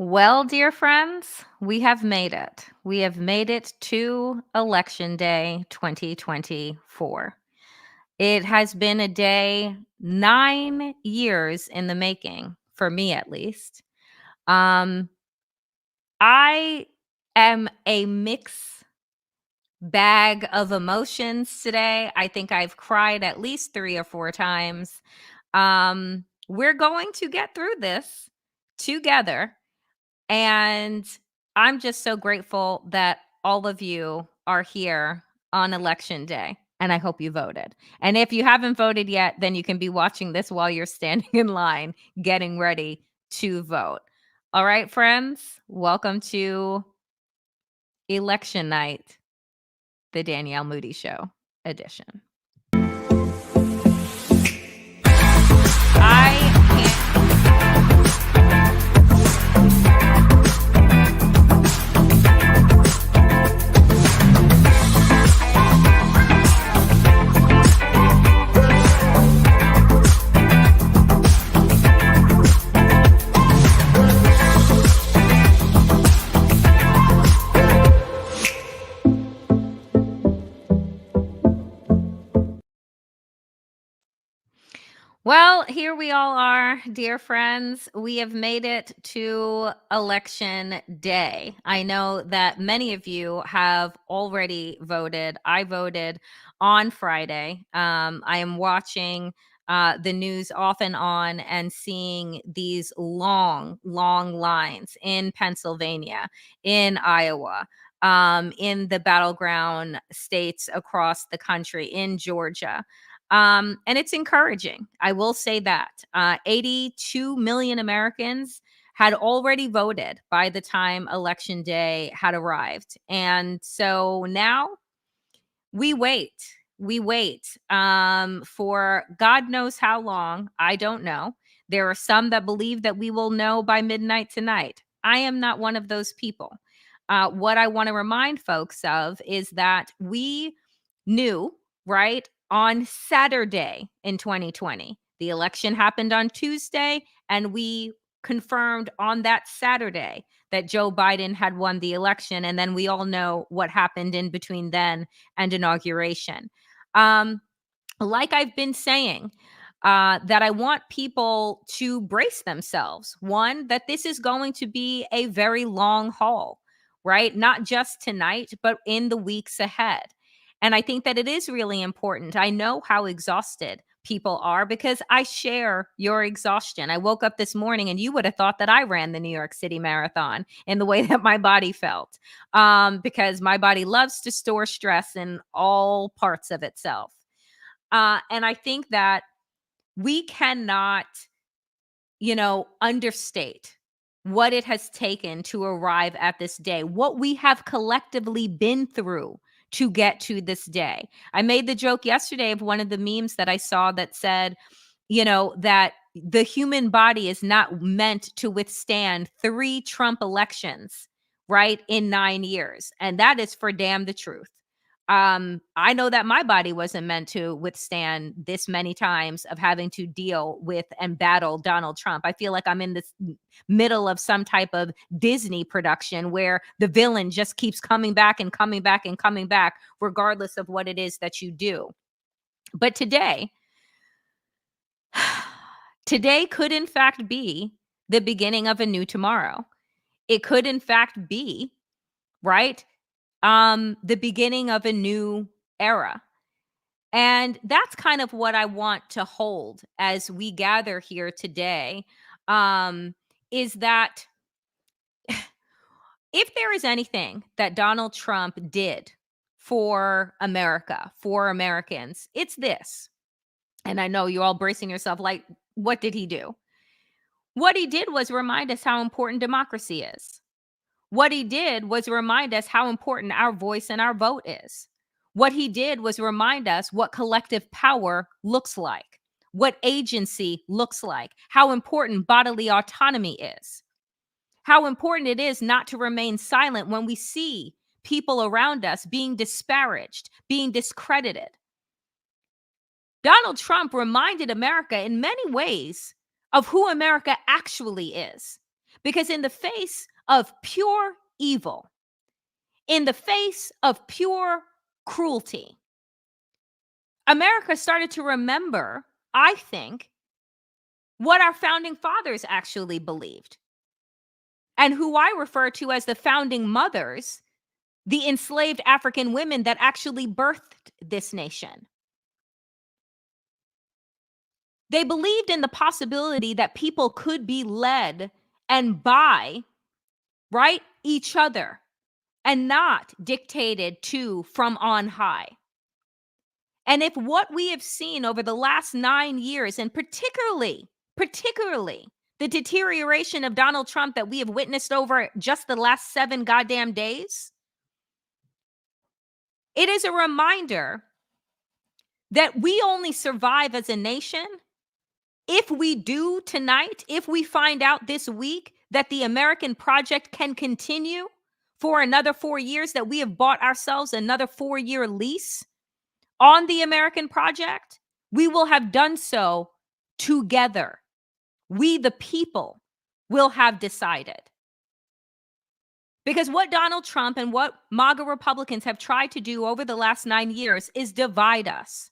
Well, dear friends, we have made it. We have made it to Election Day 2024. It has been a day 9 years in the making, for me at least. Um, I am a mix bag of emotions today. I think I've cried at least 3 or 4 times. We're going to get through this together. And I'm just so grateful that all of you are here on election day. And I hope you voted. And if you haven't voted yet, then you can be watching this while you're standing in line getting ready to vote. All right, friends, welcome to election night, the Danielle Moodie Show edition. Well, here we all are, dear friends. We have made it to election day. I know that many of you have already voted. I voted on Friday. I am watching the news off and on and seeing these long, long lines in Pennsylvania, in Iowa, in the battleground states across the country, in Georgia. And it's encouraging. I will say that 82 million Americans had already voted by the time election day had arrived. And so now we wait. We wait for God knows how long. I don't know. There are some that believe that we will know by midnight tonight. I am not one of those people. What I want to remind folks of is that we knew, right, on Saturday in 2020. The election happened on Tuesday, and we confirmed on that Saturday that Joe Biden had won the election. And then we all know what happened in between then and inauguration. Like I've been saying, that I want people to brace themselves. One, that this is going to be a very long haul, right? Not just tonight, but in the weeks ahead. And I think that it is really important. I know how exhausted people are because I share your exhaustion. I woke up this morning and you would have thought that I ran the New York City Marathon in the way that my body felt, because my body loves to store stress in all parts of itself. And I think that we cannot, understate what it has taken to arrive at this day, what we have collectively been through to get to this day. I made the joke yesterday of one of the memes that I saw that said, that the human body is not meant to withstand 3 Trump elections, right, in 9 years. And that is for damn the truth. I know that my body wasn't meant to withstand this many times of having to deal with and battle Donald Trump. I feel like I'm in this middle of some type of Disney production where the villain just keeps coming back and coming back and coming back, regardless of what it is that you do. But today could in fact be the beginning of a new tomorrow. It could in fact be, right, the beginning of a new era. And that's kind of what I want to hold as we gather here today, is that if there is anything that Donald Trump did for America, for Americans, it's this. And I know you're all bracing yourself like, what did he do? What he did was remind us how important democracy is. What he did was remind us how important our voice and our vote is. What he did was remind us what collective power looks like, what agency looks like, how important bodily autonomy is, how important it is not to remain silent when we see people around us being disparaged, being discredited. Donald Trump reminded America in many ways of who America actually is. Because in the face of pure evil, in the face of pure cruelty, America started to remember, I think, what our founding fathers actually believed, and who I refer to as the founding mothers, the enslaved African women that actually birthed this nation. They believed in the possibility that people could be led and by, right, each other, and not dictated to from on high. And if what we have seen over the last 9 years, and particularly the deterioration of Donald Trump that we have witnessed over just the last 7 goddamn days, it is a reminder that we only survive as a nation if we do tonight, if we find out this week that the American project can continue for another 4 years, that we have bought ourselves another 4-year lease on the American project, we will have done so together. We, the people, will have decided. Because what Donald Trump and what MAGA Republicans have tried to do over the last 9 years is divide us,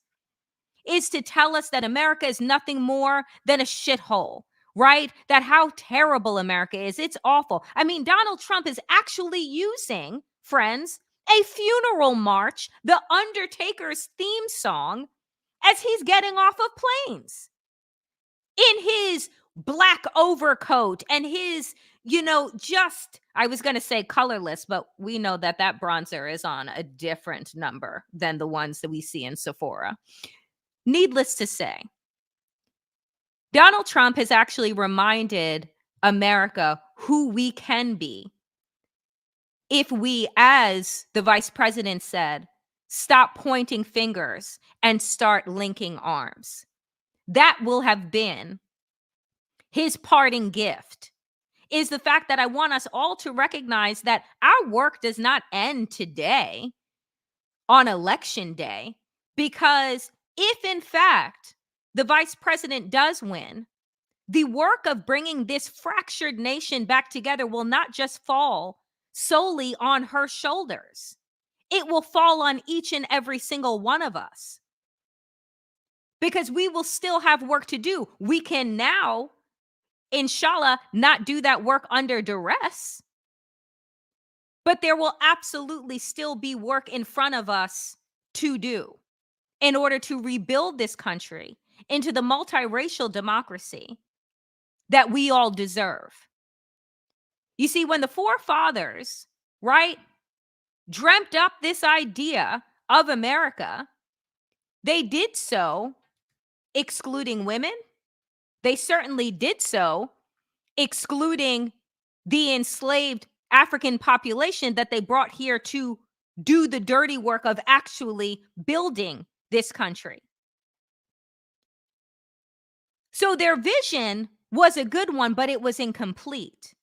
is to tell us that America is nothing more than a shithole, right? That how terrible America is. It's awful. I mean, Donald Trump is actually using, friends, a funeral march, the Undertaker's theme song, as he's getting off of planes in his black overcoat and his, just, I was going to say colorless, but we know that that bronzer is on a different number than the ones that we see in Sephora. Needless to say, Donald Trump has actually reminded America who we can be if we, as the vice president said, stop pointing fingers and start linking arms. That will have been his parting gift, is the fact that I want us all to recognize that our work does not end today on election day, because if in fact the vice president does win, the work of bringing this fractured nation back together will not just fall solely on her shoulders. It will fall on each and every single one of us, because we will still have work to do. We can now, inshallah, not do that work under duress, but there will absolutely still be work in front of us to do in order to rebuild this country into the multiracial democracy that we all deserve. You see, when the forefathers, right, dreamt up this idea of America, they did so excluding women. They certainly did so excluding the enslaved African population that they brought here to do the dirty work of actually building this country. So their vision was a good one, but it was incomplete.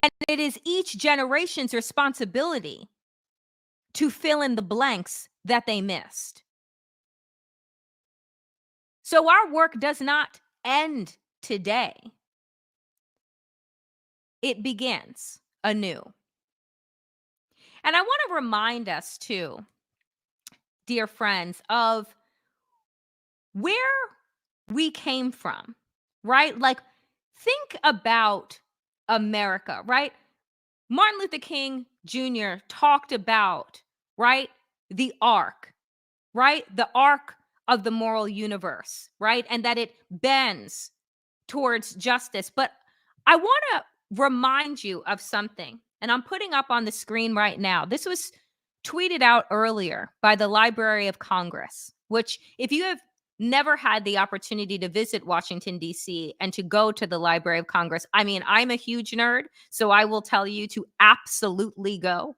And it is each generation's responsibility to fill in the blanks that they missed. So our work does not end today. It begins anew. And I want to remind us too, dear friends, of where we came from, right? Like, think about America, right? Martin Luther King Jr. talked about, right, the arc, right? The arc of the moral universe, right? And that it bends towards justice. But I want to remind you of something, and I'm putting up on the screen right now. This was tweeted out earlier by the Library of Congress, which, if you have never had the opportunity to visit Washington, D.C. and to go to the Library of Congress, I mean, I'm a huge nerd, so I will tell you to absolutely go,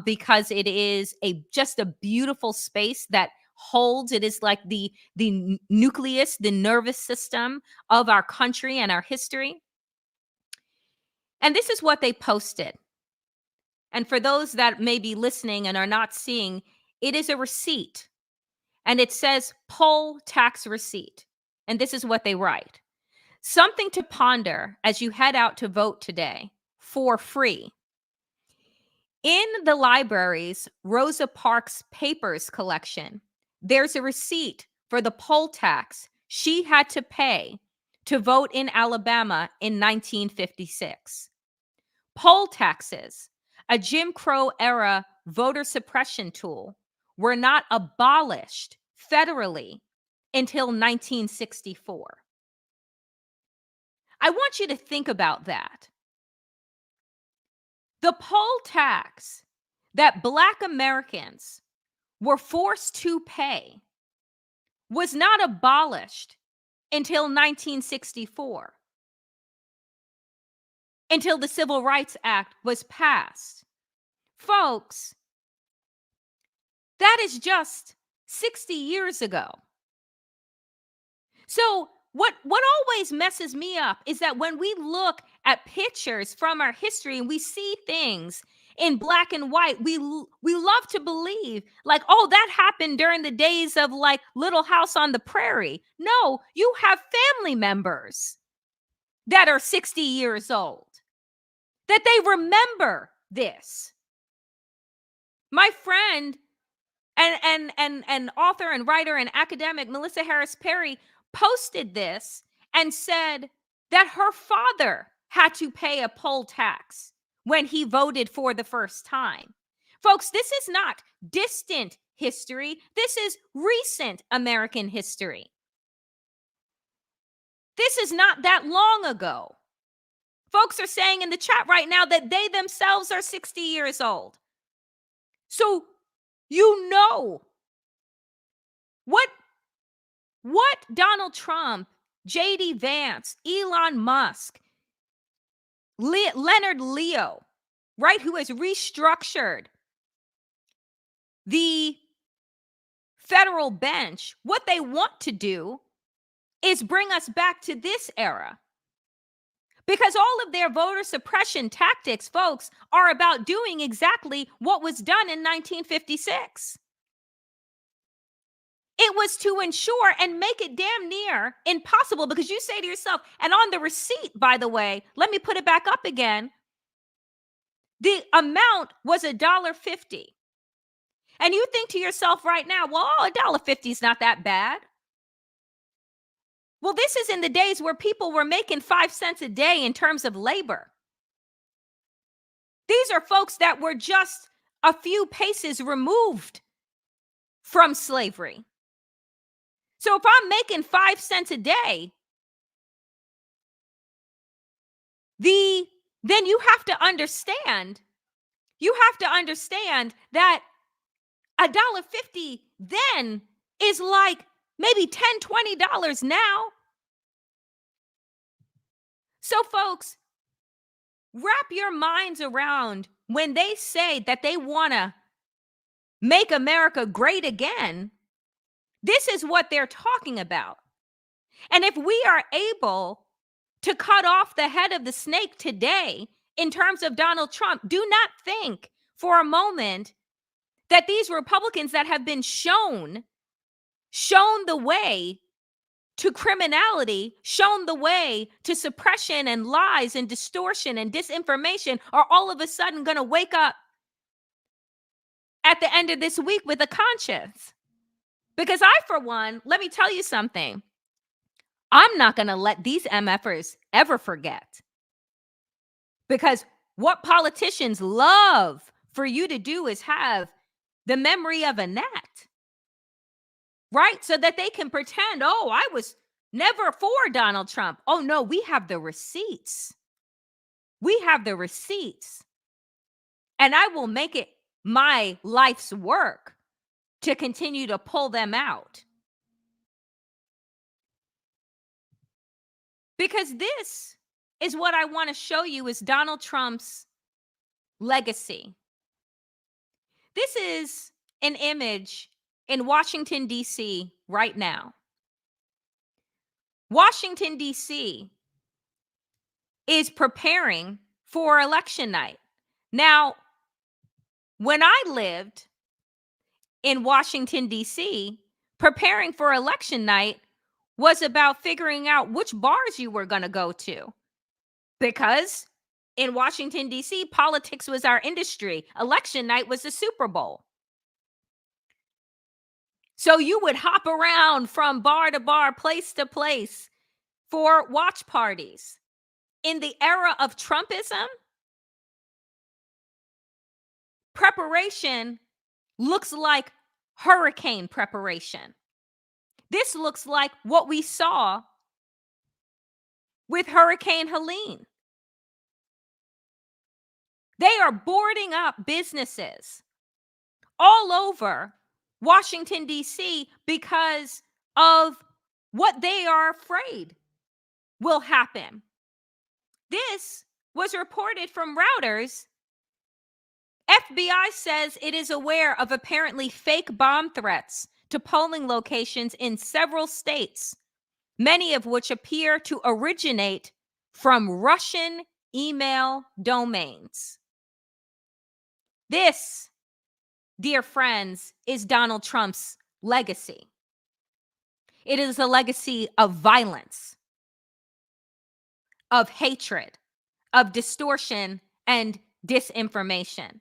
because it is just a beautiful space that holds, it is like the nucleus, the nervous system of our country and our history. And this is what they posted. And for those that may be listening and are not seeing, it is a receipt. And it says poll tax receipt. And this is what they write. Something to ponder as you head out to vote today for free. In the library's Rosa Parks papers collection, there's a receipt for the poll tax she had to pay to vote in Alabama in 1956. Poll taxes, a Jim Crow era voter suppression tool, were not abolished federally until 1964. I want you to think about that. The poll tax that Black Americans were forced to pay was not abolished until 1964, until the Civil Rights Act was passed. Folks, that is just 60 years ago. So what always messes me up is that when we look at pictures from our history and we see things in black and white, we love to believe like, oh, that happened during the days of like Little House on the Prairie. No, you have family members that are 60 years old, that they remember this. My friend and author and writer and academic Melissa Harris Perry posted this and said that her father had to pay a poll tax when he voted for the first time. Folks, this is not distant history. This is recent American history. This is not that long ago. Folks are saying in the chat right now that they themselves are 60 years old. So you know what Donald Trump, J.D. Vance, Elon Musk, Leonard Leo, right, who has restructured the federal bench, what they want to do is bring us back to this era. Because all of their voter suppression tactics, folks, are about doing exactly what was done in 1956. It was to ensure and make it damn near impossible, because you say to yourself, and on the receipt, by the way, let me put it back up again, the amount was $1.50. And you think to yourself right now, well, $1.50 is not that bad. Well, this is in the days where people were making 5 cents a day in terms of labor. These are folks that were just a few paces removed from slavery. So if I'm making 5 cents a day, then you have to understand that $1.50 then is like maybe $10, $20 now. So folks, wrap your minds around when they say that they want to make America great again. This is what they're talking about. And if we are able to cut off the head of the snake today in terms of Donald Trump, do not think for a moment that these Republicans that have been shown the way to criminality, shown the way to suppression and lies and distortion and disinformation, are all of a sudden going to wake up at the end of this week with a conscience. Because I, for one, let me tell you something. I'm not going to let these MFers ever forget. Because what politicians love for you to do is have the memory of a gnat, right? So that they can pretend, oh, I was never for Donald Trump. Oh, no, we have the receipts. We have the receipts. And I will make it my life's work to continue to pull them out. Because this is what I want to show you is Donald Trump's legacy. This is an image in Washington, D.C. right now. Washington, D.C. is preparing for election night. Now, when I lived in Washington, D.C., preparing for election night was about figuring out which bars you were going to go to. Because in Washington, D.C., politics was our industry. Election night was the Super Bowl. So you would hop around from bar to bar, place to place for watch parties. In the era of Trumpism, preparation looks like hurricane preparation. This looks like what we saw with Hurricane Helene. They are boarding up businesses all over Washington, D.C. because of what they are afraid will happen. This was reported from Reuters. FBI says it is aware of apparently fake bomb threats to polling locations in several states, many of which appear to originate from Russian email domains. This, dear friends, is Donald Trump's legacy. It is a legacy of violence, of hatred, of distortion, and disinformation.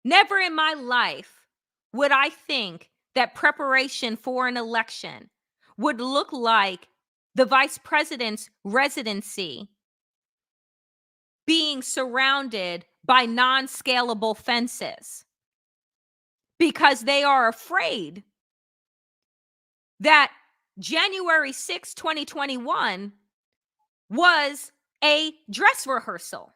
Never in my life would I think that preparation for an election would look like the vice president's residency being surrounded by non-scalable fences because they are afraid that January 6, 2021 was a dress rehearsal.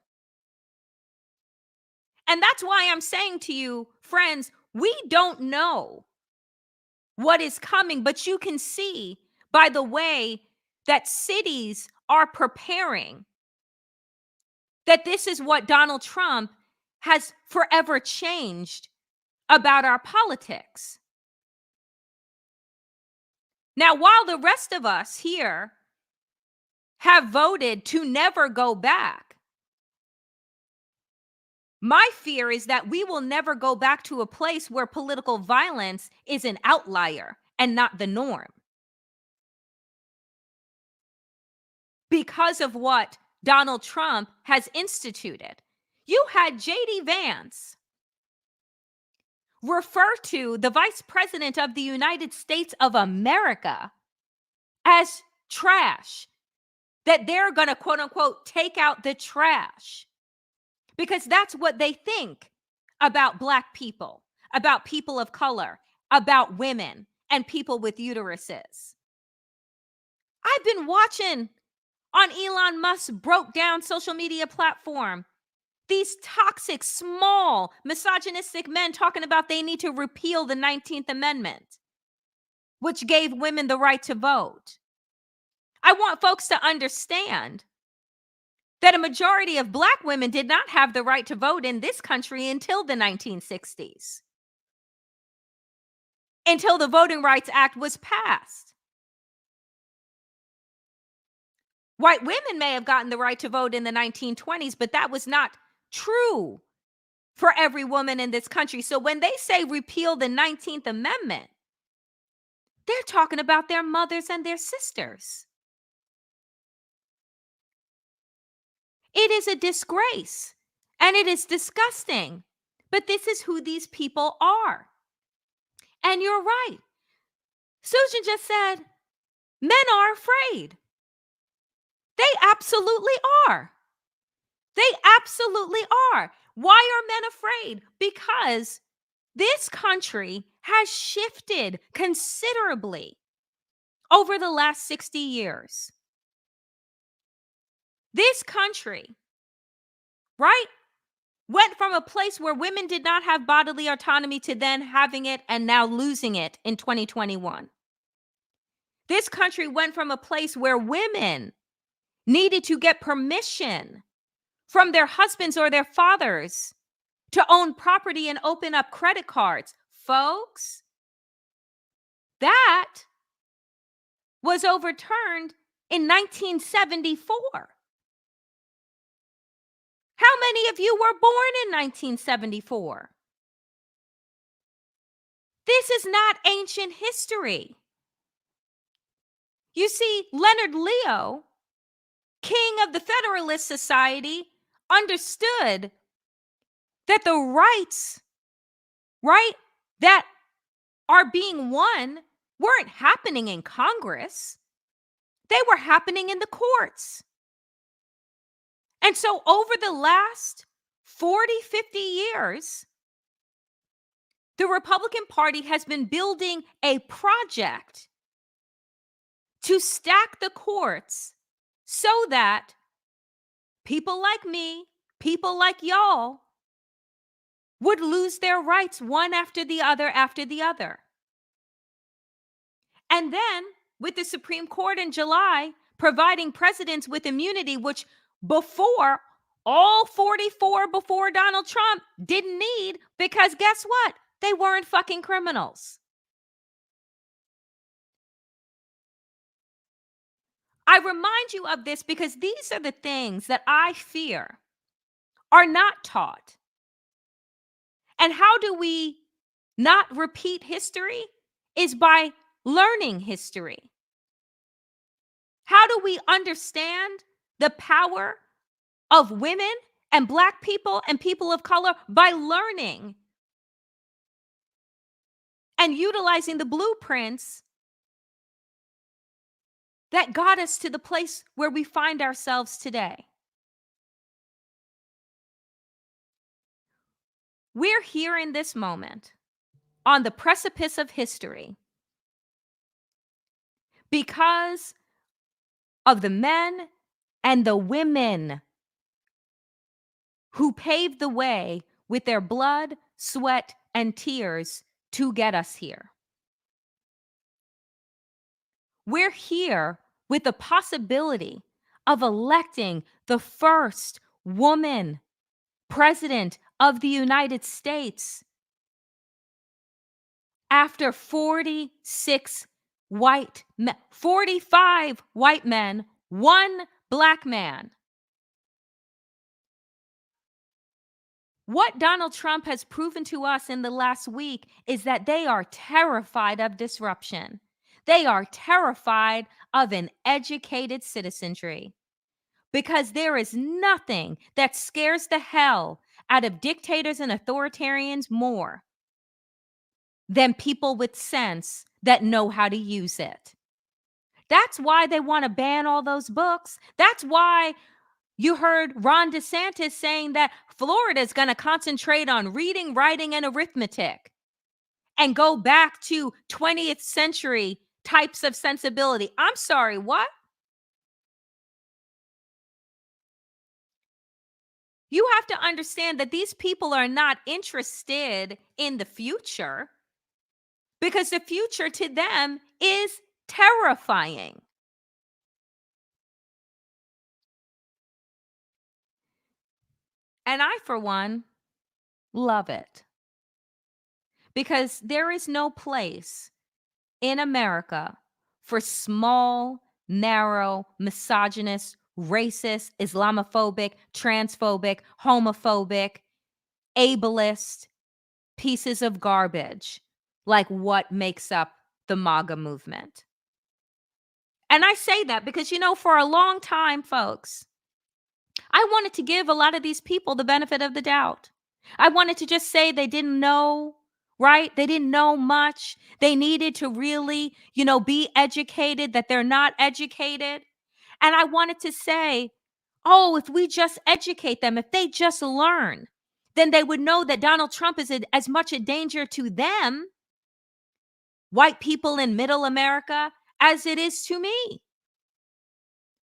And that's why I'm saying to you, friends, we don't know what is coming, but you can see by the way that cities are preparing that this is what Donald Trump has forever changed about our politics. Now, while the rest of us here have voted to never go back, my fear is that we will never go back to a place where political violence is an outlier and not the norm. Because of what Donald Trump has instituted. You had J.D. Vance refer to the Vice President of the United States of America as trash, that they're going to, quote unquote, take out the trash, because that's what they think about Black people, about people of color, about women, and people with uteruses. I've been watching on Elon Musk's broke down social media platform these toxic, small, misogynistic men talking about they need to repeal the 19th Amendment, which gave women the right to vote. I want folks to understand that a majority of Black women did not have the right to vote in this country until the 1960s, until the Voting Rights Act was passed. White women may have gotten the right to vote in the 1920s, but that was not true for every woman in this country. So when they say repeal the 19th Amendment, they're talking about their mothers and their sisters. It is a disgrace and it is disgusting, but this is who these people are. And you're right. Susan just said, men are afraid. They absolutely are. They absolutely are. Why are men afraid? Because this country has shifted considerably over the last 60 years. This country, right, went from a place where women did not have bodily autonomy to then having it and now losing it in 2021. This country went from a place where women needed to get permission from their husbands or their fathers to own property and open up credit cards. Folks, that was overturned in 1974. How many of you were born in 1974? This is not ancient history. You see, Leonard Leo, king of the Federalist Society, understood that the rights, right, that are being won weren't happening in Congress. They were happening in the courts. And so over the last 40, 50 years, the Republican Party has been building a project to stack the courts so that people like me, people like y'all, would lose their rights one after the other after the other. And then with the Supreme Court in July providing presidents with immunity, which before all 44 before Donald Trump didn't need, because guess what? They weren't fucking criminals. I remind you of this because these are the things that I fear are not taught. And how do we not repeat history? Is by learning history. How do we understand the power of women and Black people and people of color? By learning and utilizing the blueprints that got us to the place where we find ourselves today. We're here in this moment on the precipice of history because of the men and the women who paved the way with their blood, sweat, and tears to get us here. We're here with the possibility of electing the first woman president of the United States after 45 white men, one Black man. What Donald Trump has proven to us in the last week is that they are terrified of disruption. They are terrified of an educated citizenry because there is nothing that scares the hell out of dictators and authoritarians more than people with sense that know how to use it. That's why they want to ban all those books. That's why you heard Ron DeSantis saying that Florida is going to concentrate on reading, writing, and arithmetic and go back to 20th century types of sensibility. I'm sorry, what? You have to understand that these people are not interested in the future because the future to them is terrifying. And I, for one, love it because there is no place in America for small, narrow, misogynist, racist, Islamophobic, transphobic, homophobic, ableist pieces of garbage like what makes up the MAGA movement. And I say that because, for a long time, folks, I wanted to give a lot of these people the benefit of the doubt. I wanted to just say they didn't know, right? They didn't know much. They needed to really, be educated, that they're not educated. And I wanted to say, oh, if we just educate them, if they just learn, then they would know that Donald Trump is as much a danger to them, white people in middle America, as it is to me.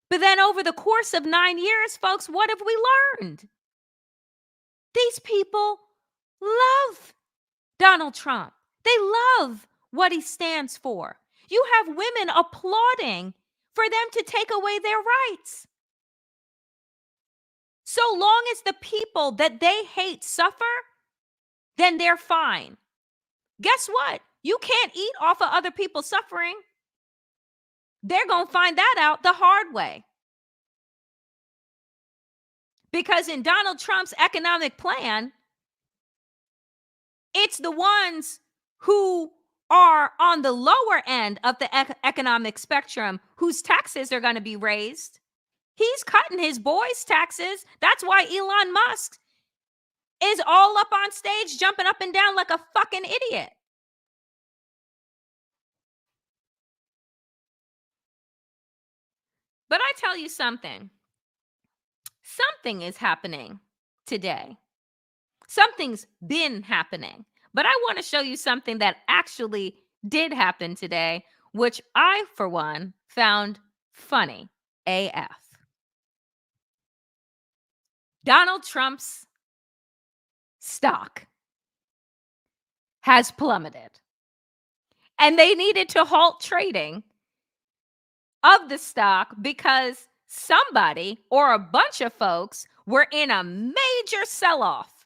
But then over the course of 9 years, folks, what have we learned? These people love Donald Trump. They love what he stands for. You have women applauding for them to take away their rights. So long as the people that they hate suffer, then they're fine. Guess what? You can't eat off of other people's suffering. They're going to find that out the hard way. Because in Donald Trump's economic plan, it's the ones who are on the lower end of the economic spectrum whose taxes are going to be raised. He's cutting his boys' taxes. That's why Elon Musk is all up on stage jumping up and down like a fucking idiot. But I tell you something. Something is happening today. Something's been happening. But I want to show you something that actually did happen today, which I, for one, found funny AF. Donald Trump's stock has plummeted, and they needed to halt trading of the stock because somebody or a bunch of folks were in a major sell-off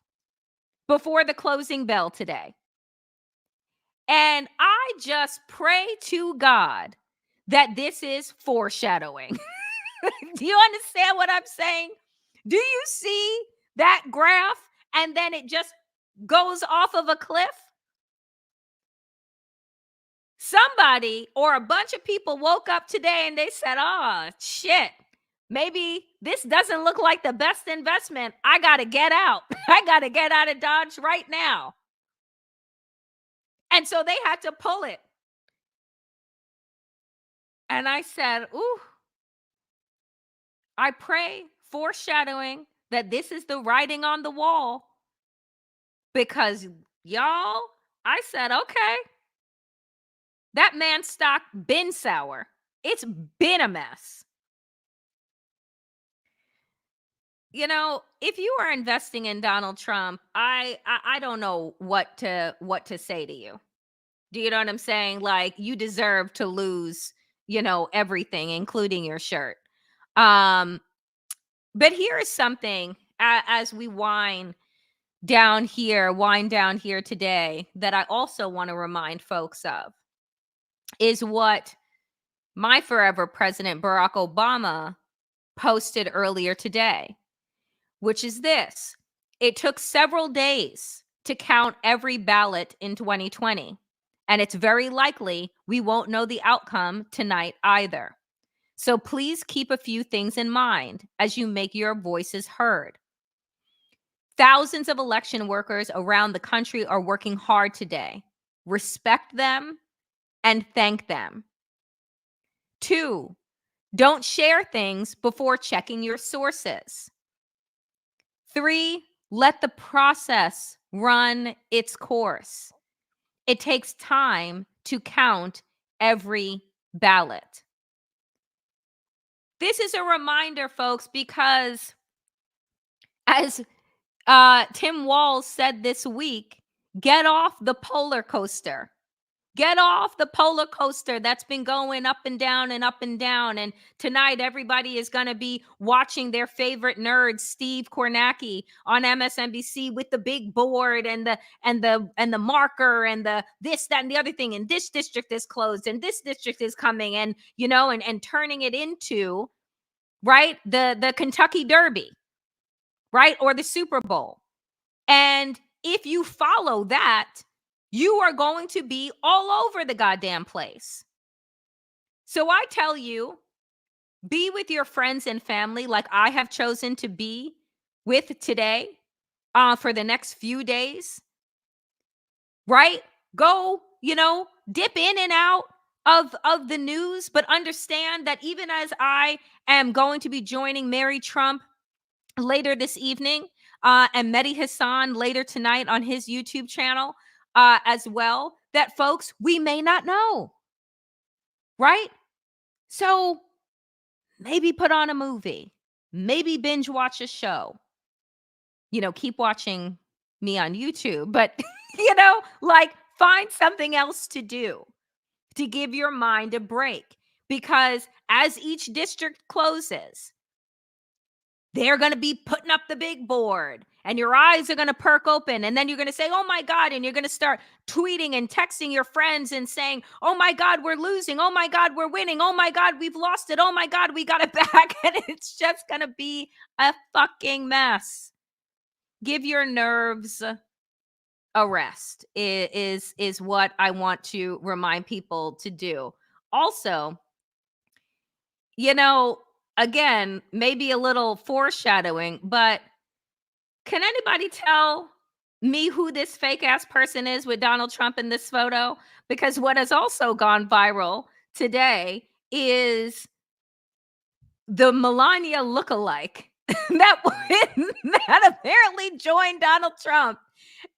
before the closing bell today. And I just pray to God that this is foreshadowing. Do you understand what I'm saying? Do you see that graph and then it just goes off of a cliff? Somebody or a bunch of people woke up today and they said, oh, shit, maybe this doesn't look like the best investment. I got to get out. I got to get out of Dodge right now. And so they had to pull it. And I said, ooh, I pray, foreshadowing, that this is the writing on the wall. Because y'all, I said, okay, that man's stock been sour. It's been a mess. You know, if you are investing in Donald Trump, I don't know what to say to you. Do you know what I'm saying? Like, you deserve to lose, everything, including your shirt. But here is something as we wind down here today that I also want to remind folks of is what my forever president Barack Obama posted earlier today, which is this: it took several days to count every ballot in 2020, and it's very likely we won't know the outcome tonight either. So please keep a few things in mind as you make your voices heard. Thousands of election workers around the country are working hard today. Respect them and thank them. 2, don't share things before checking your sources. 3, let the process run its course. It takes time to count every ballot. This is a reminder, folks, because as Tim Walz said this week, get off the polar coaster. Get off the polar coaster that's been going up and down and up and down. And tonight, everybody is going to be watching their favorite nerd, Steve Kornacki, on MSNBC with the big board and the marker and the this, that, and the other thing. And this district is closed, and this district is coming, and and turning it into the Kentucky Derby, or the Super Bowl. And if you follow that, you are going to be all over the goddamn place. So I tell you, be with your friends and family like I have chosen to be with today for the next few days, Go, dip in and out of the news, but understand that even as I am going to be joining Mary Trump later this evening, and Mehdi Hassan later tonight on his YouTube channel as well, that folks, we may not know, right? So maybe put on a movie, maybe binge watch a show, keep watching me on YouTube, but, find something else to do to give your mind a break, because as each district closes, they're going to be putting up the big board and your eyes are going to perk open. And then you're going to say, oh my God. And you're going to start tweeting and texting your friends and saying, oh my God, we're losing. Oh my God, we're winning. Oh my God, we've lost it. Oh my God, we got it back. And it's just going to be a fucking mess. Give your nerves arrest is what I want to remind people to do. Also, you know, again, maybe a little foreshadowing, but can anybody tell me who this fake ass person is with Donald Trump in this photo? Because what has also gone viral today is the Melania lookalike that that apparently joined Donald Trump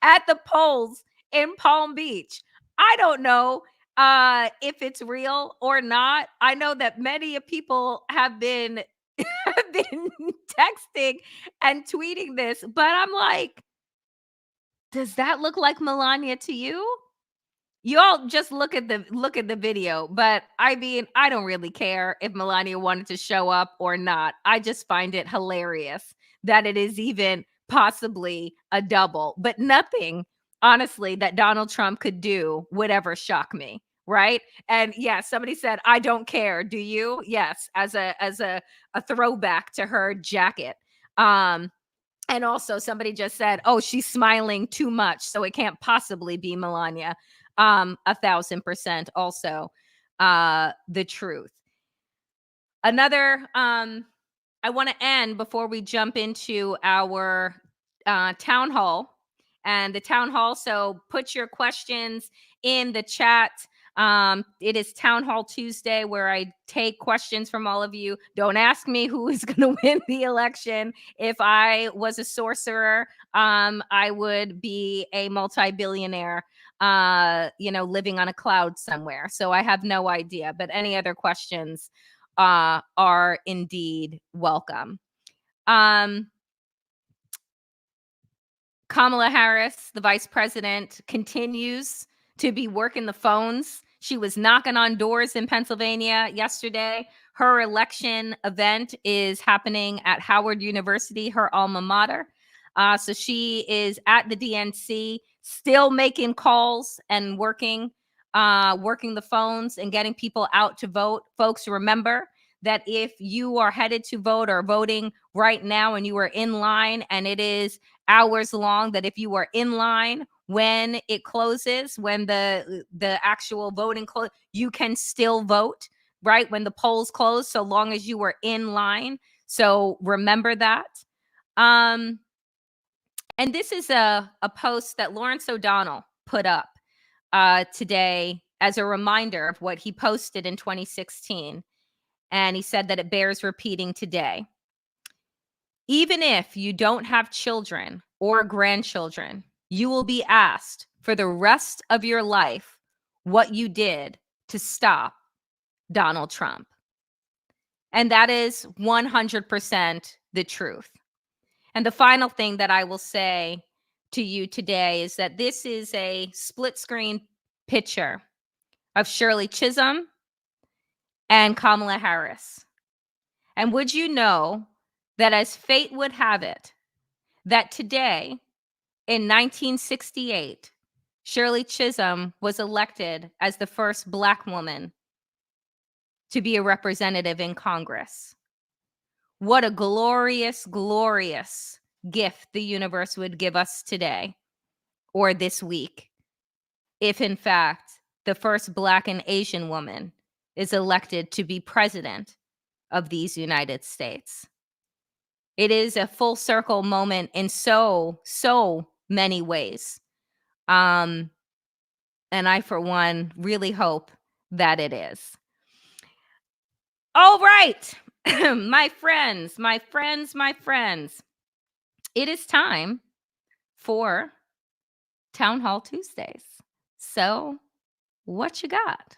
at the polls in Palm Beach. I don't know if it's real or not. I know that many people have been have been texting and tweeting this, but I'm like, does that look like Melania to you? Y'all just look at the video, but I mean, I don't really care if Melania wanted to show up or not. I just find it hilarious that it is even possibly a double, but nothing, honestly, that Donald Trump could do would ever shock me, right? And yeah, somebody said, "I don't care." Do you? Yes, as a throwback to her jacket. Um and also somebody just said, "Oh, she's smiling too much, so it can't possibly be Melania." 1,000% also the truth. Another I want to end before we jump into our town hall and the town hall. So put your questions in the chat. It is Town Hall Tuesday where I take questions from all of you. Don't ask me who is going to win the election. If I was a sorcerer, I would be a multi-billionaire, living on a cloud somewhere. So I have no idea. But any other questions are indeed welcome. Kamala Harris, the vice president, continues to be working the phones. She was knocking on doors in Pennsylvania yesterday. Her election event is happening at Howard University, her alma mater. So she is at the DNC, still making calls and working the phones and getting people out to vote. Folks, remember that if you are headed to vote or voting right now and you are in line and it is hours long, that if you are in line when it closes, when the actual voting close, you can still vote, right? When the polls close, so long as you were in line. So remember that. And this is a post that Lawrence O'Donnell put up today as a reminder of what he posted in 2016. And he said that it bears repeating today. Even if you don't have children or grandchildren, you will be asked for the rest of your life what you did to stop Donald Trump. And that is 100% the truth. And the final thing that I will say to you today is that this is a split screen picture of Shirley Chisum and Kamala Harris. And would you know that as fate would have it, that today in 1968, Shirley Chisum was elected as the first Black woman to be a representative in Congress. What a glorious, glorious gift the universe would give us today or this week if, in fact, the first Black and Asian woman is elected to be president of these United States. It is a full circle moment in so many ways. And I, for one, really hope that it is. All right, my friends, it is time for Town Hall Tuesdays. So, what you got?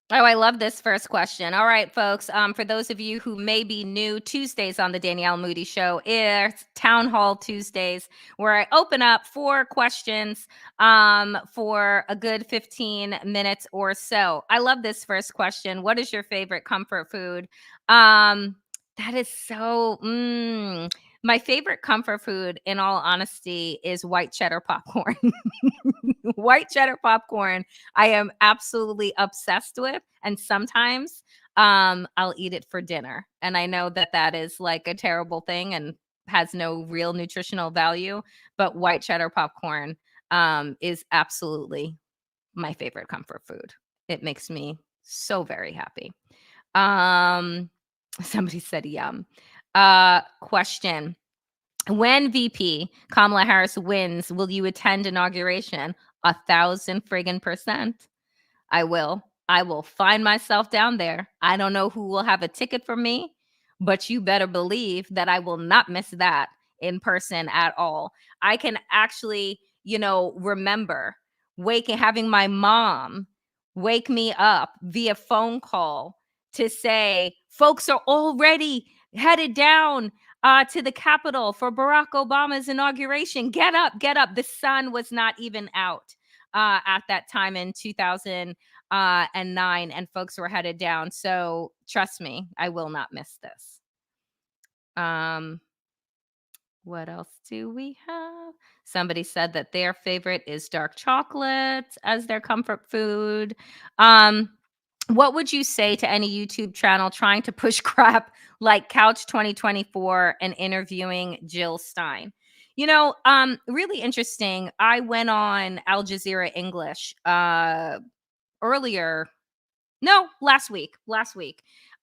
Oh, I love this first question. All right, folks. For those of you who may be new, Tuesdays on the Danielle Moodie Show is Town Hall Tuesdays, where I open up 4 questions for a good 15 minutes or so. I love this first question. What is your favorite comfort food? That is so My favorite comfort food, in all honesty, is white cheddar popcorn. White cheddar popcorn, I am absolutely obsessed with, and sometimes I'll eat it for dinner. And I know that that is like a terrible thing and has no real nutritional value, but white cheddar popcorn is absolutely my favorite comfort food. It makes me so very happy. Um, somebody said yum. Question. When VP Kamala Harris wins, will you attend inauguration? 1,000 friggin% I will. I will find myself down there. I don't know who will have a ticket for me, but you better believe that I will not miss that in person at all. I can actually, remember having my mom wake me up via phone call to say, folks are already headed down to the Capitol for Barack Obama's inauguration. Get up, get up. The sun was not even out at that time in 2009, and folks were headed down. So trust me, I will not miss this. What else do we have? Somebody said that their favorite is dark chocolate as their comfort food. What would you say to any YouTube channel trying to push crap like Couch 2024 and interviewing Jill Stein? Really interesting. I went on Al Jazeera English earlier, no, last week.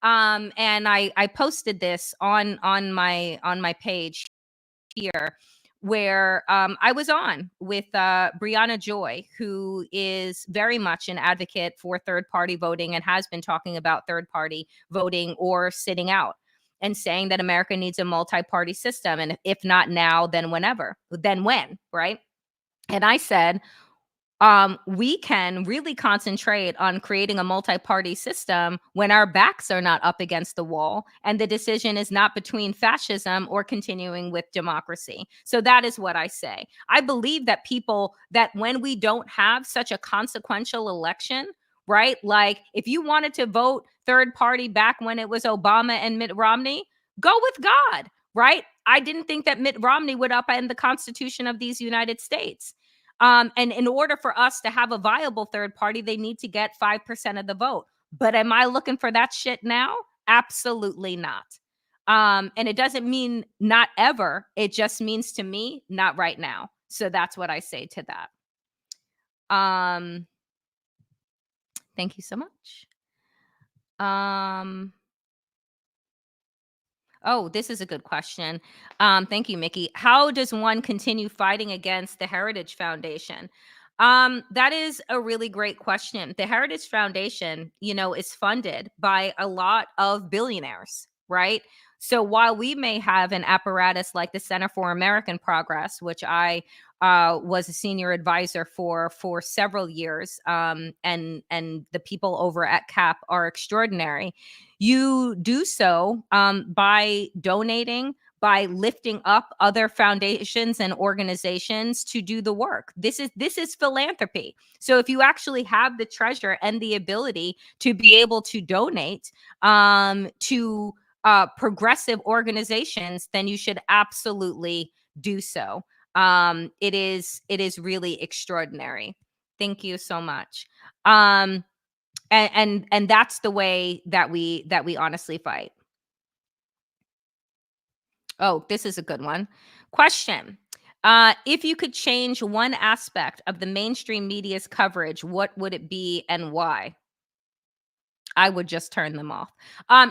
And I posted this on my page here, where I was on with Brianna Joy, who is very much an advocate for third party voting and has been talking about third party voting or sitting out, and saying that America needs a multi-party system. And if not now, then whenever, then when, right? And I said, we can really concentrate on creating a multi-party system when our backs are not up against the wall and the decision is not between fascism or continuing with democracy. So that is what I say. I believe that that when we don't have such a consequential election, right? Like if you wanted to vote third party back when it was Obama and Mitt Romney, go with God, right? I didn't think that Mitt Romney would upend the Constitution of these United States. And in order for us to have a viable third party, they need to get 5% of the vote. But am I looking for that shit now? Absolutely not. And it doesn't mean not ever. It just means to me, not right now. So that's what I say to that. Thank you so much. Oh, this is a good question. Thank you, Mickey. How does one continue fighting against the Heritage Foundation? That is a really great question. The Heritage Foundation, is funded by a lot of billionaires, right? So while we may have an apparatus like the Center for American Progress, which I was a senior advisor for several years, and the people over at CAP are extraordinary. You do so by donating, by lifting up other foundations and organizations to do the work. This is philanthropy. So if you actually have the treasure and the ability to be able to donate to progressive organizations, then you should absolutely do so. It is really extraordinary. Thank you so much. And that's the way that we honestly fight. Oh, this is a good one. Question. If you could change one aspect of the mainstream media's coverage, what would it be and why? I would just turn them off.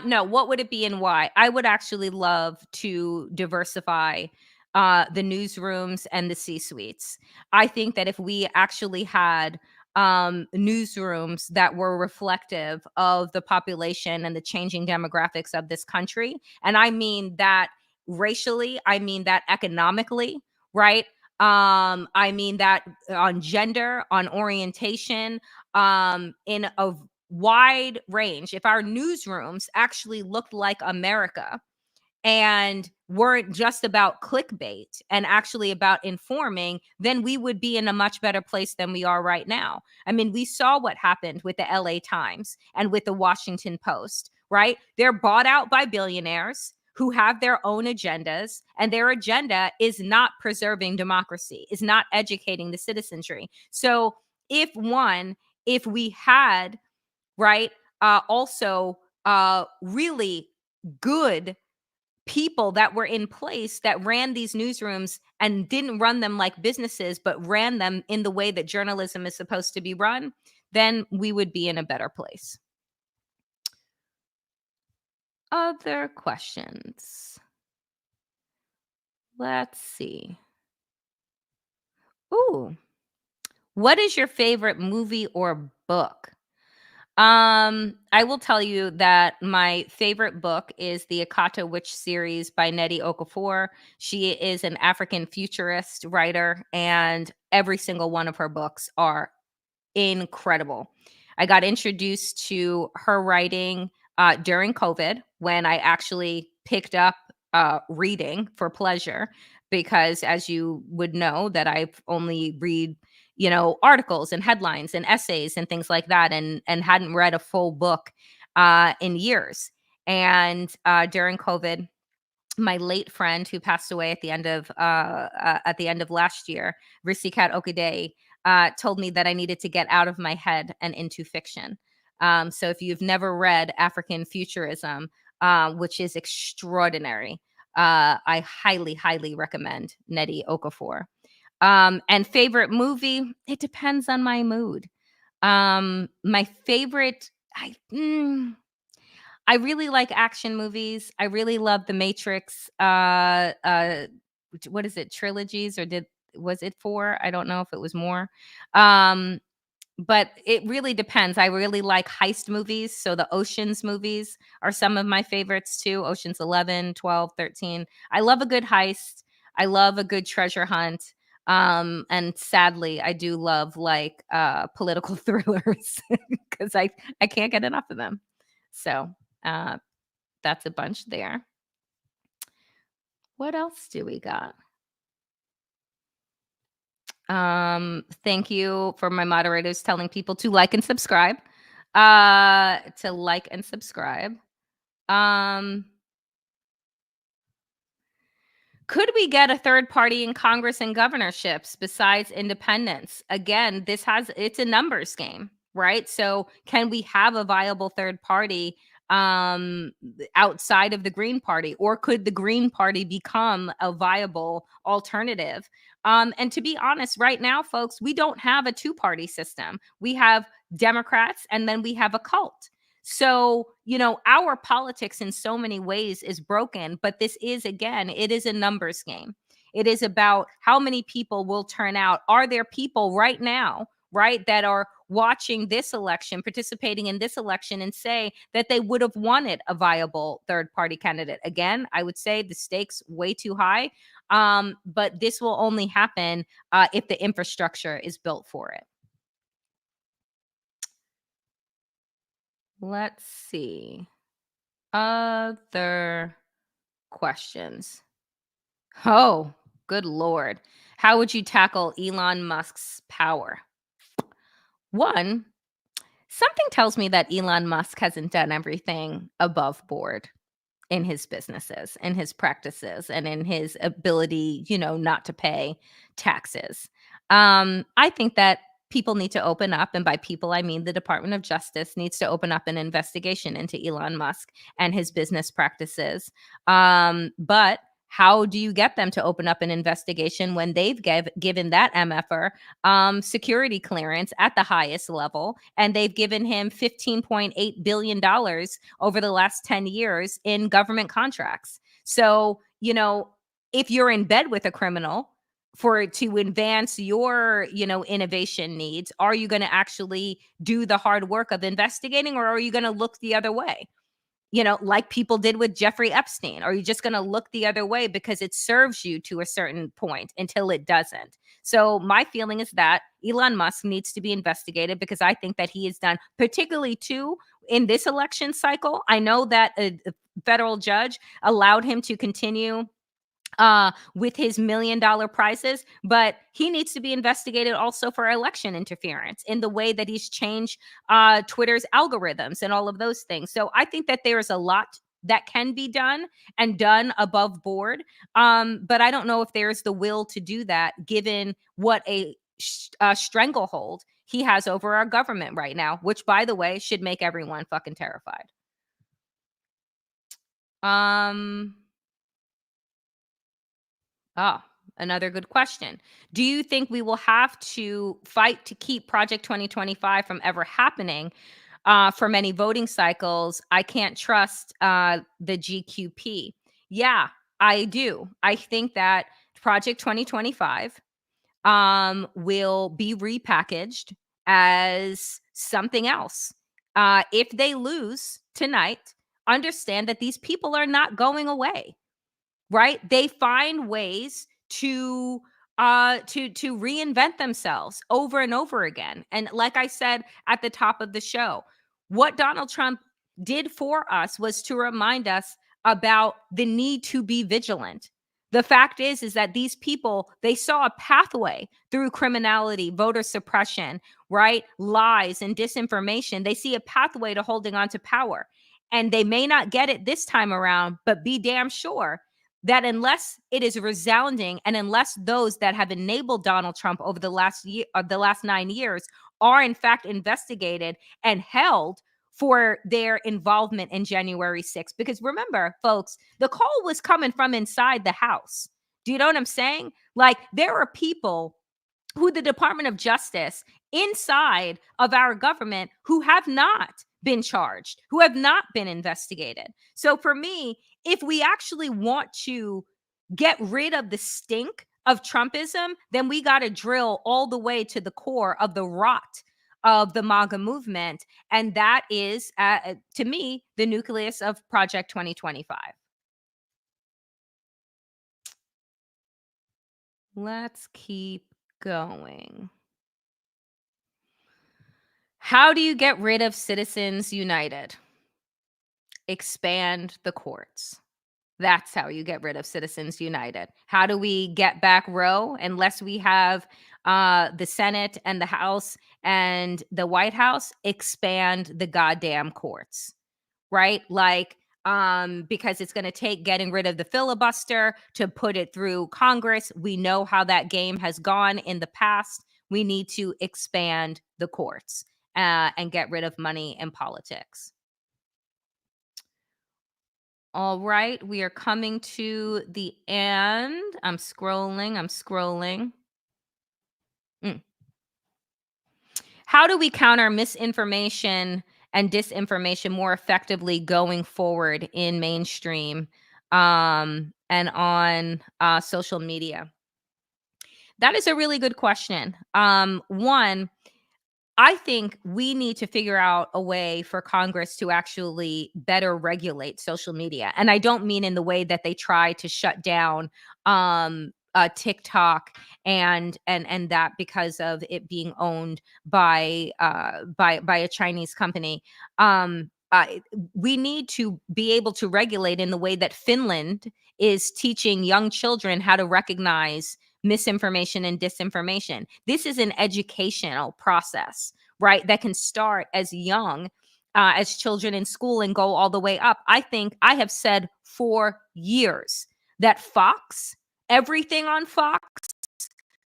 No, what would it be and why? I would actually love to diversify the newsrooms and the C-suites. I think that if we actually had newsrooms that were reflective of the population and the changing demographics of this country, and I mean that racially, I mean that economically, right? I mean that on gender, on orientation, in a wide range. If our newsrooms actually looked like America and weren't just about clickbait and actually about informing, then we would be in a much better place than we are right now. I mean, we saw what happened with the LA Times and with the Washington Post, right? They're bought out by billionaires, who have their own agendas, and their agenda is not preserving democracy, is not educating the citizenry. So if we had, right, also really good people that were in place that ran these newsrooms and didn't run them like businesses, but ran them in the way that journalism is supposed to be run, then we would be in a better place. Other questions? Let's see. Ooh, what is your favorite movie or book? I will tell you that my favorite book is the Akata Witch series by Nnedi Okorafor. She is an African futurist writer, and every single one of her books are incredible. I got introduced to her writing during COVID when I actually picked up reading for pleasure, because as you would know that I've only read, articles and headlines and essays and things like that, and hadn't read a full book in years. And during COVID, my late friend who passed away at the end of last year, Risikat Okade, told me that I needed to get out of my head and into fiction. So if you've never read African Futurism, which is extraordinary, I highly, highly recommend Nnedi Okorafor. And favorite movie, it depends on my mood. My favorite, I really like action movies. I really love The Matrix. What is it? Trilogies, or was it four? I don't know if it was more. Um, but it really depends. I really like heist movies. So the Oceans movies are some of my favorites too. Oceans 11, 12, 13. I love a good heist. I love a good treasure hunt. And sadly, I do love like political thrillers because I can't get enough of them. So uh, that's a bunch there. What else do we got? Thank you for my moderators telling people to like and subscribe. To like and subscribe. Um, Could we get a third party in Congress and governorships besides independents? Again, it's a numbers game, right? So can we have a viable third party outside of the Green Party, or could the Green Party become a viable alternative? And to be honest, right now, folks, we don't have a two-party system. We have Democrats, and then we have a cult. So, our politics in so many ways is broken, but this is, again, it is a numbers game. It is about how many people will turn out. Are there people right now, right, that are watching this election, participating in this election, and say that they would have wanted a viable third party candidate? Again, I would say the stakes way too high. But this will only happen if the infrastructure is built for it. Let's see. Other questions. Oh, good Lord. How would you tackle Elon Musk's power? One, something tells me that Elon Musk hasn't done everything above board in his businesses, in his practices, and in his ability, not to pay taxes. I think that people need to open up, and by people, I mean the Department of Justice needs to open up an investigation into Elon Musk and his business practices. But how do you get them to open up an investigation when they've given that MFer security clearance at the highest level, and they've given him $15.8 billion over the last 10 years in government contracts? So, if you're in bed with a criminal to advance your, innovation needs, are you going to actually do the hard work of investigating, or are you going to look the other way? Like people did with Jeffrey Epstein? Are you just going to look the other way because it serves you to a certain point until it doesn't? So my feeling is that Elon Musk needs to be investigated, because I think that he has done, particularly too, in this election cycle. I know that a federal judge allowed him to continue with his $1 million prizes, but he needs to be investigated also for election interference in the way that he's changed Twitter's algorithms and all of those things. So I think that there is a lot that can be done and done above board. But I don't know if there's the will to do that, given what a stranglehold he has over our government right now, which, by the way, should make everyone fucking terrified. Um, Ah, another good question. Do you think we will have to fight to keep Project 2025 from ever happening? For many voting cycles, I can't trust the GQP. Yeah, I do. I think that Project 2025 will be repackaged as something else. If they lose tonight, understand that these people are not going away, right? They find ways to reinvent themselves over and over again. And like I said at the top of the show, what Donald Trump did for us was to remind us about the need to be vigilant. The fact is that these people, they saw a pathway through criminality, voter suppression, right? Lies and disinformation. They see a pathway to holding on to power. And they may not get it this time around, but be damn sure that unless it is resounding, and unless those that have enabled Donald Trump over the last year, the last 9 years, are in fact investigated and held for their involvement in January 6th. Because remember, folks, the call was coming from inside the House. Do you know what I'm saying? Like, there are people who the Department of Justice inside of our government who have not been charged, who have not been investigated. So for me, if we actually want to get rid of the stink of Trumpism, then we got to drill all the way to the core of the rot of the MAGA movement. And that is, to me, the nucleus of Project 2025. Let's keep going. How do you get rid of Citizens United? Expand the courts. That's how you get rid of Citizens United. How do we get back Roe? Unless we have the Senate and the House and the White House expand the goddamn courts, right? Like, because it's going to take getting rid of the filibuster to put it through Congress. We know how that game has gone in the past. We need to expand the courts and get rid of money in politics. All right, we are coming to the end. I'm scrolling. I'm scrolling. Mm. How do we counter misinformation and disinformation more effectively going forward in mainstream and on social media? That is a really good question. One, I think we need to figure out a way for Congress to actually better regulate social media. And I don't mean in the way that they try to shut down TikTok and that because of it being owned by a Chinese company. We need to be able to regulate in the way that Finland is teaching young children how to recognize misinformation and disinformation. This is an educational process, right? That can start as young as children in school and go all the way up. I think I have said for years that Fox, everything on Fox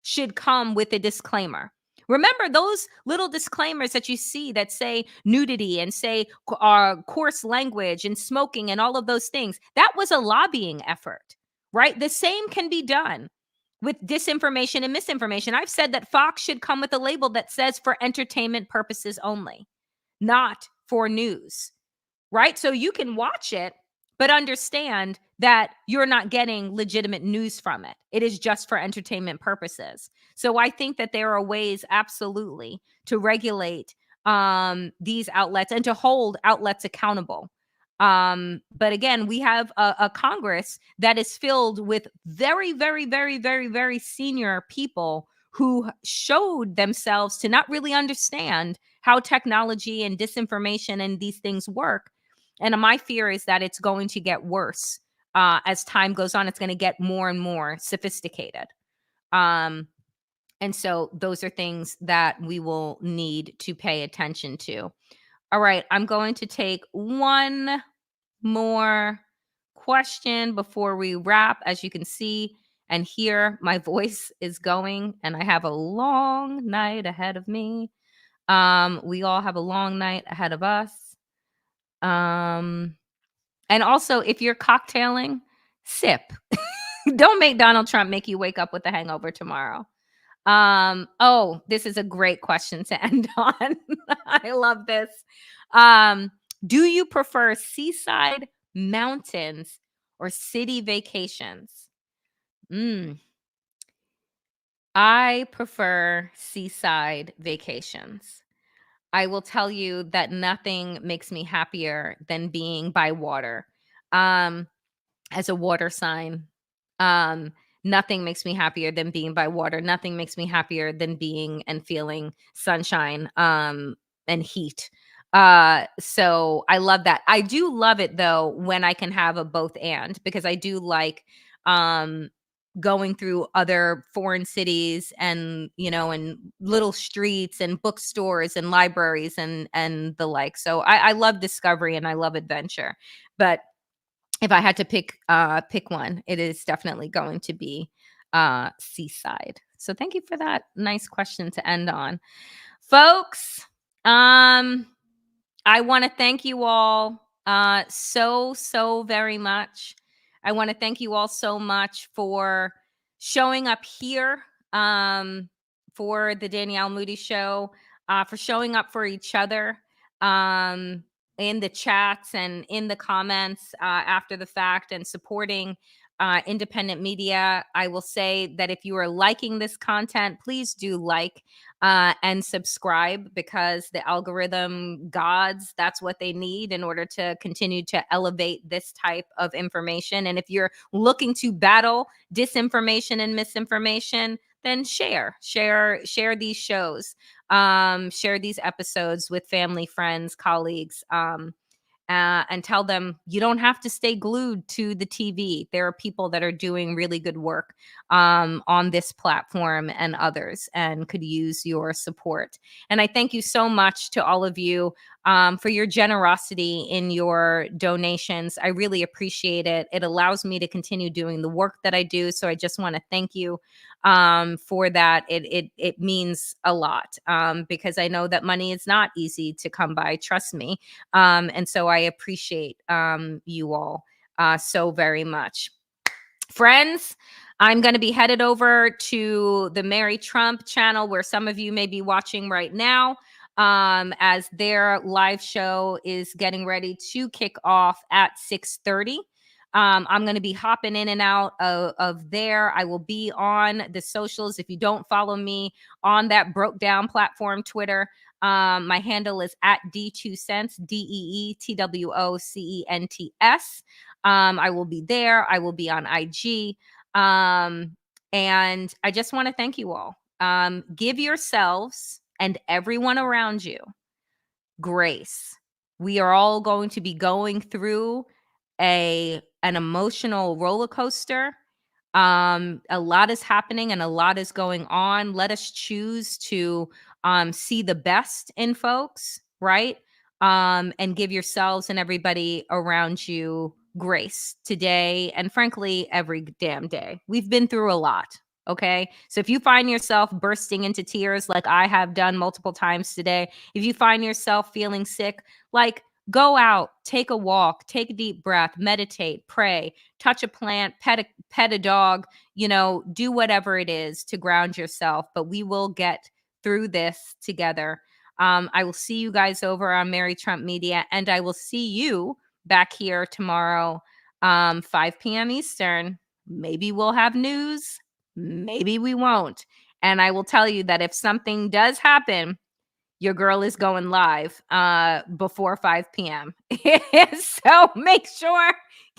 should come with a disclaimer. Remember those little disclaimers that you see that say nudity and say coarse language and smoking and all of those things? That was a lobbying effort, right? The same can be done with disinformation and misinformation. I've said that Fox should come with a label that says for entertainment purposes only, not for news, right? So you can watch it, but understand that you're not getting legitimate news from it. It is just for entertainment purposes. So I think that there are ways, absolutely, to regulate these outlets and to hold outlets accountable. But again, we have a Congress that is filled with very, very, very, very, very senior people who showed themselves to not really understand how technology and disinformation and these things work. And my fear is that it's going to get worse as time goes on. It's going to get more and more sophisticated. And so those are things that we will need to pay attention to. All right, I'm going to take one more question before we wrap. As you can see and hear, my voice is going, and I have a long night ahead of me. We all have a long night ahead of us. And also, if you're cocktailing, sip. Don't make Donald Trump make you wake up with a hangover tomorrow. Oh, this is a great question to end on. I love this. Um, do you prefer seaside, mountains, or city vacations? Mm, I prefer seaside vacations. I will tell you that nothing makes me happier than being by water. Um, as a water sign. Um, Nothing makes me happier than being by water. Nothing makes me happier than being and feeling sunshine and heat. So I love that. I do love it though when I can have a both and, because I do like um going through other foreign cities, and and little streets and bookstores and libraries and the like. So I love discovery and I love adventure. But if I had to pick one, it is definitely going to be Seaside. So thank you for that nice question to end on. Folks, I want to thank you all so very much. I want to thank you all so much for showing up here for the Danielle Moodie Show, for showing up for each other um, in the chats and in the comments after the fact, and supporting independent media. I will say that if you are liking this content, please do like and subscribe, because the algorithm gods, that's what they need in order to continue to elevate this type of information. And if you're looking to battle disinformation and misinformation, then share these shows, share these episodes with family, friends, colleagues, and tell them you don't have to stay glued to the TV. There are people that are doing really good work on this platform and others, and could use your support. And I thank you so much to all of you for your generosity in your donations. I really appreciate it. It allows me to continue doing the work that I do. So I just want to thank you for that. It means a lot, because I know that money is not easy to come by. Trust me. And so I appreciate you all so very much. Friends, I'm going to be headed over to the Mary Trump channel, where some of you may be watching right now, as their live show is getting ready to kick off at 6:30. I'm going to be hopping in and out of there. I will be on the socials. If you don't follow me on that broke down platform, Twitter, my handle is at D2Cents, DEETWOCENTS. I will be there. I will be on IG. And I just want to thank you all. Give yourselves and everyone around you grace. We are all going to be going through an emotional roller coaster. A lot is happening and a lot is going on. Let us choose to see the best in folks, right? And give yourselves and everybody around you grace today, and frankly, every damn day. We've been through a lot. Okay. So if you find yourself bursting into tears like I have done multiple times today, if you find yourself feeling sick, like, go out, take a walk, take a deep breath, meditate, pray, touch a plant, pet a dog, do whatever it is to ground yourself. But we will get through this together. I will see you guys over on Mary Trump Media, and I will see you back here tomorrow, 5 p.m. Eastern. Maybe we'll have news. Maybe we won't. And I will tell you that if something does happen, your girl is going live before 5 p.m. So make sure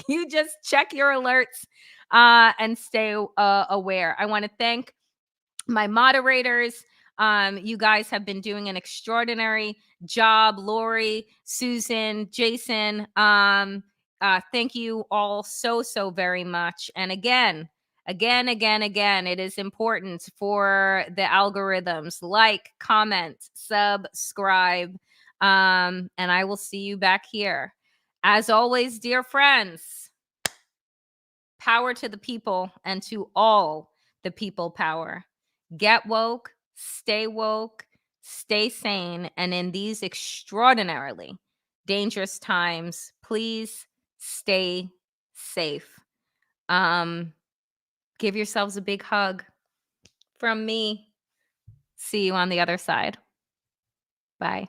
you just check your alerts and stay aware. I want to thank my moderators. You guys have been doing an extraordinary job. Lori, Susan, Jason. Thank you all so very much. And again, it is important for the algorithms. Like, comment, subscribe. And I will see you back here As always, dear friends, power to the people and to all the people power. Get woke, stay sane, and in these extraordinarily dangerous times, please stay safe. Give yourselves a big hug from me. See you on the other side. Bye.